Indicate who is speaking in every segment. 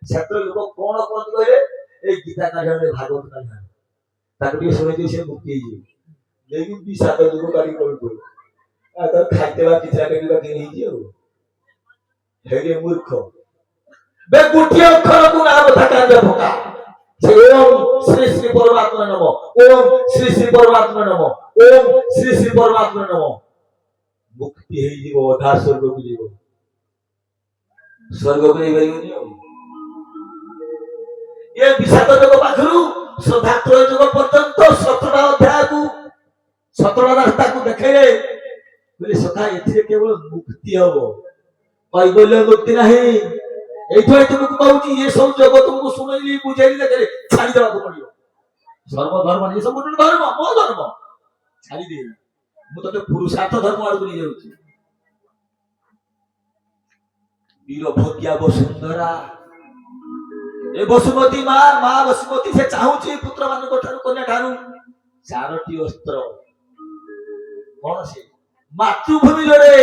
Speaker 1: क्षेत्र लोक कौन कहते कहले ए गीता का ढंग भागवत का ढंग ताकि ये सुने से मुक्ति ही लेकिन भी सात लोग गाड़ी कर दो आ तो खाइते बा किछरा के बा के नहीं जियो हेगे मूर्ख बे गुटी अक्षर को नाम था दे भका से ओम श्री श्री परमात्मा नमो ओम श्री श्री परमात्मा नमो ओम श्री श्री परमात्मा नमो मुक्ति हे जीव अधा स्वर्ग को जीव स्वर्ग को नहीं गई ये विषाद जग पाखरु श्रद्धा त्रय जग पर्यंत 17 अध्याय को 17 रास्ता को देखेले बोले सखा एथिरे केवल मुक्ति हबो कैबल्य मुक्ति नहीं एठो तुमको कहूची ये सब जगत तुमको सुनैली बुझैली देखे छाड़ी देबा को पड़ियो सर्व धर्म ये सब धर्म मो धर्म छाड़ी दे मु तो पुरुषार्थ धर्म आड़ को नहीं जाउची वीर भोग्या वसुंधरा ए वसुमती मां वसुमती से चाहूची पुत्र मान को ठारू कन्या ठारू चारोटी अस्त्र कोन से मातृभूमि लड़े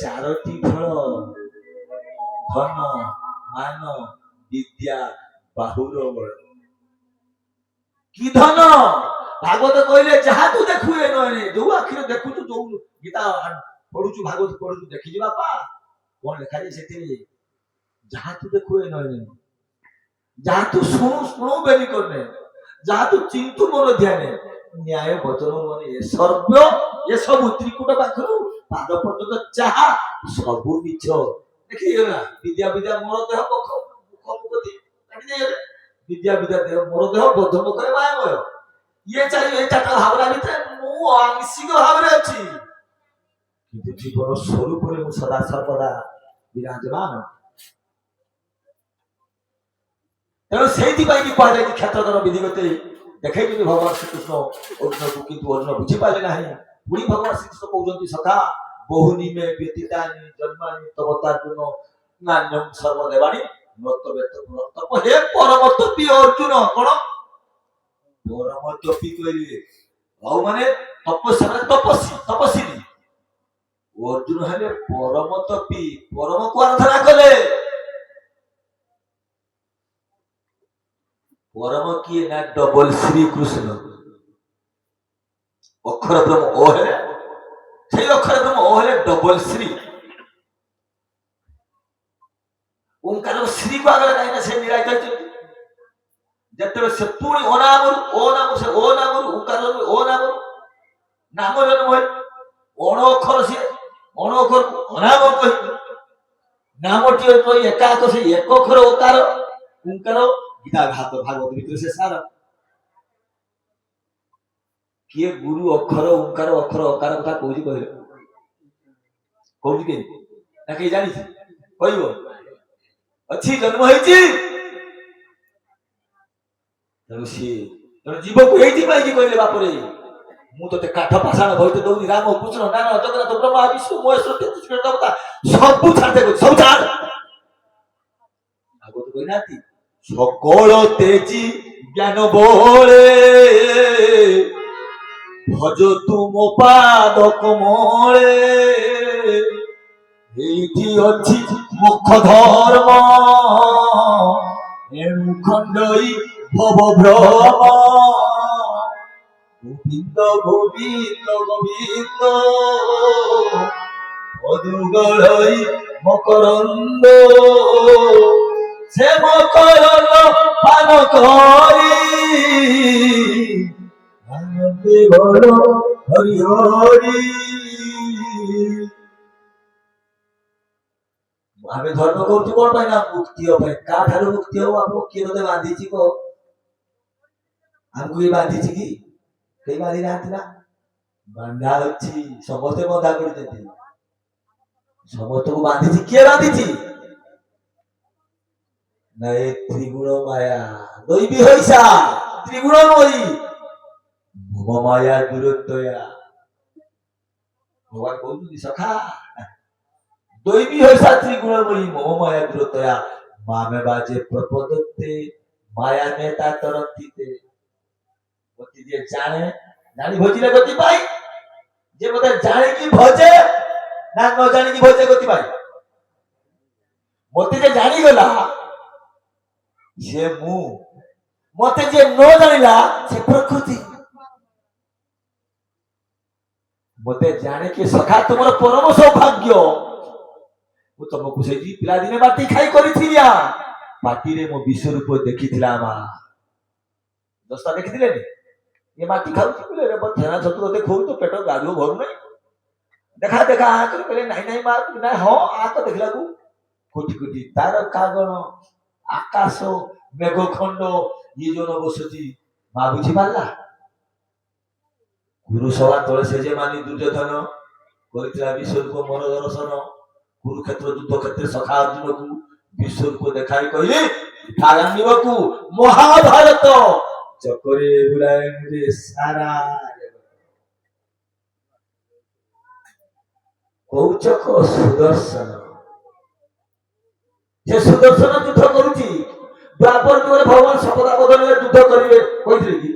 Speaker 1: चारोटी फल धन मान विद्या बाहुर बल कि धन भागवत कहले जहा तू देखु ए नने जो आखिर देखु तू जो गीता पढुचु भागवत पढुचु देखि जी बापा कोन लिखा जे सेति जहा तू देखु ए नने जहा तू सुनु बेनी करने जहा तू चिंतु मन ध्यान न्याय वचन मन ये सर्व ये सब त्रिकुट पाखरु पाद पर्यंत चाहा सब मिछ देखिए ना विद्या विद्या मोर देह मुख मुखति काटी दे विद्या विद्या देह मोर देह बद्ध मुख रे मायामय ये चाहिए ये चाटा भावना भितर मु आंशिक भावना अछि किंतु जीवन स्वरूप रे मु सदा सर्वदा विराजमान तेणु सेठी पाई की कहले कि क्षेत्रधर विधिगते देखे कि भगवान श्री कृष्ण अर्जुन को किंतु अर्जुन बुझी पाले नाही पुरी भगवान श्री कृष्ण कहउजंती सखा बहुनी में व्यतीतानि जन्मानि तवतार्जुन नान्यम सर्वदेवानि नतवेत तप हे परमतपी अर्जुन कोन परमतपी कहले औ माने तपस्वी अर्जुन हले परमतपी परम को आराधना कले परम किए ना डबल श्री कृष्ण अक्षर ब्रह्म ओ है সেই অক্ষর ব্রহ্ম ও হলে ডবল শ্রী ওঙ্কার শ্রী को आगे लगाई ना से निराय करते जब से पूरी ओ नाम से ओ नाम ओंकार ओ नाम जन्म है अण अक्षर से अण अक्षर अनाम कहि नामटी तो एकाक से एक अक्षर ओकार ओंकार गीता भागवत भीतर से सारा किए गुरु अक्षर ओंकार अक्षर अकार कथा कहूची कहले कहूची के ना के जानि कहइबो अछि जन्म होइची तरुसी तर जीव को एठी पाई की कहले बाप रे मु तो काठ पाषाण भइते दउनी राम कृष्ण नारायण जगन्नाथ ब्रह्मा विष्णु महेश्वर 33 देवता सब छाड़ते को सब छाड़ आगो तो कहिनाती सकल तेजी ज्ञान बोले भज तुम पाद कमले एठी अछि मुख धर्म एणु खंडई भव भ्रम गोविंद गोविंद गोविंद मधुगढ़ई मकरंद से मकरंद पान करी हरि हरि आमे धर्म करछु कोन पाई ना मुक्ति हो पाई का ठारो मुक्ति हो आपको के बदे बांधी छी को हमको ये बांधी छी की कई बांधी नाथि ना बंधा अछि समस्त बंधा कर देती समस्त को बांधी छी के बांधी छी नए त्रिगुण माया दोई भी होइसा त्रिगुण नई भव माया दुरतया भगवान कहउती सखा दोई होइसा त्रिगुण मई मोह माया दुरतया मामे बाजे प्रपदते माया नेता तरंतीते गति जे जाने जानी भजिले गति पाई जे मते जाने की भजे ना न जाने की भजे गति पाई मते जे जानी गला ସେ ମୁଁ ମତେ ଯିଏ ନ ଜାଣିଲା ସେ ପ୍ରକୃତି ମତେ ଜାଣିକି ସଖା ତୁମର ପରମ ସୌଭାଗ୍ୟ। ମୁଁ ତମକୁ ସେଇଠି ପିଲାଦିନେ ମାଟି ଖାଇ କରିଥିଲି ପାଟିରେ ମୋ ବିଶ୍ୱରୂପ ଦେଖିଥିଲା ମା। ଦଶଟା ଦେଖିଥିଲେନି ଏ ମାଟି ଖାଉଛି ବୋଲେ ଛେନା ଛତୁ ତତେ ଖୋଉଛୁ ପେଟ ଗାଡୁଅ ଭରୁ ନାହିଁ ଦେଖା ଦେଖା ଆ କରି କହିଲେ ନାଇଁ ନାଇଁ ମା ନାଇଁ ହଁ ଆ ତ ଦେଖିଲାକୁ କୋଟି କୋଟି ତାର କାଗଣ ଆକାଶ ମେଘ ଖଣ୍ଡ ଇଏ ଯୋଉ ବସୁଛି ମା ବୁଝିପାରିଲା। ଗୁରୁ ସଭା ତଳେ ସେ ଯେ ମାନି ଦୁର୍ଯ୍ୟୋଧନ କରିଥିଲା ବିଶ୍ୱରୂପ ମନ ଦର୍ଶନ। କୁରୁକ୍ଷେତ୍ର ଯୁଦ୍ଧ କ୍ଷେତ୍ରରେ ସଖା ଅର୍ଜୁନକୁ ବିଶ୍ୱରୂପ ଦେଖାଇ କହିଲେ ରାଣ୍ଡିବାକୁ ମହାଭାରତ ଚକରେ ବୁଲାଏ ମୁझे ସାରା କୌଚକ ସୁଦର୍ଶନ। ଯେ ସୁଦର୍ଶନ ଯୁଦ୍ଧ କରୁଛି ଦ୍ୱାପର ଯୁଗରେ ଭଗବାନ ଶପଥ ବଦଳରେ ଯୁଦ୍ଧ କରିବେ କହିଥିଲେ କି?